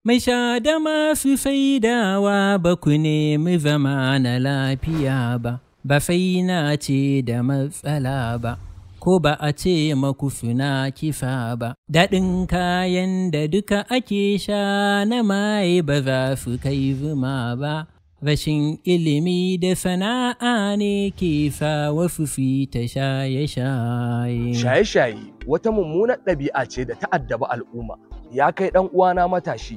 Mai sha da masu saidawa ba ku nemi zama na lafiya ba, ba faina ce da matsala ba, ko ba a ce maku suna kisa ba. Daɗin kayan da duka ake sha na maye ba za su kai zuma ba. Rashin ilimi da sana'a ne ke sa wasu fita shaye-shaye. Shaye-shaye wata mummunar ɗabi'a ce da ta addaba al'umma. Ya kai ɗan uwana matashi,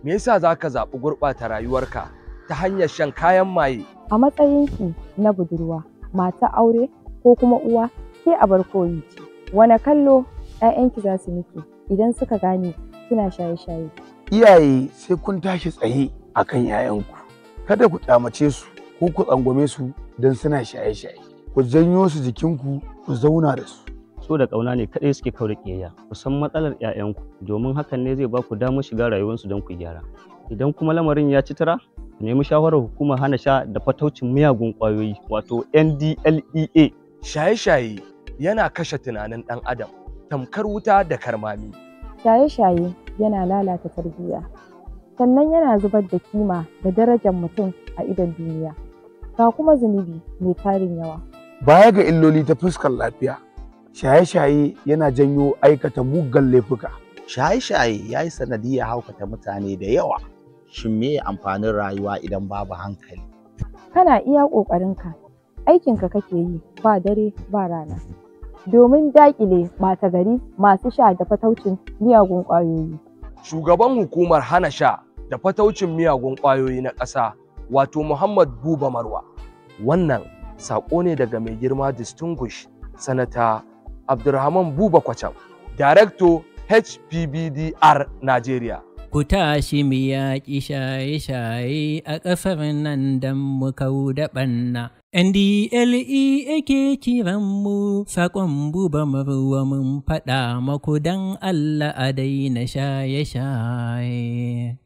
me yasa za ka zaɓi gurɓata rayuwarka ta hanyar shan kayan maye? A matsayinki na budurwa, mata aure ko kuma uwa, ke abar koyi ce. Wane kallo 'ya'yanki za su miki idan suka gane kina shaye-shaye? Iyaye sai kun tashi tsaye akan 'ya'yanku. Kada ku kyamace su ko ku tsangwame su don suna shaye-shaye. Ku janyo su jikinku ku zauna da su. So da ƙauna ne kaɗai suke kawo da ƙiyayya. Ku san matsalar 'ya'yanku domin hakan ne zai ba ku damar shiga rayuwarsu don ku gyara. Idan kuma lamarin ya ci tara, ku nemi shawarar hukumar hana sha da fataucin miyagun ƙwayoyi wato NDLEA. Shaye-shaye yana kashe tunanin ɗan adam tamkar wuta da karmami. Shaye-shaye yana lalata tarbiyya. Sannan yana zubar da kima da darajar mutum a idon duniya. Ga kuma zunubi mai tarin yawa. Baya ga illoli ta fuskar lafiya, shaye-shaye yana janyo aikata muggan laifuka. Shaye-shaye ya yi sanadiyar haukata mutane da yawa. Shin me amfanin rayuwa idan babu hankali? Kana iya ƙoƙarinka, aikinka kake yi ba dare ba rana. Domin daƙile ɓata gari masu sha da fataucin miyagun ƙwayoyi. Shugaban hukumar hana sha da fataucin miyagun ƙwayoyi na ƙasa wato Muhammad Buba Marwa. Wannan saƙo ne daga mai girma Distinguished Sanata Abdulrahman Buba Kwacham, Director HPBDR Nigeria. Ku tashi mu yaƙi shaye-shaye a ƙasar nan don mu kau da ɓanna. NDLEA ke kiranmu, saƙon Buba Marwa mun faɗa maku don Allah a daina shaye-shaye.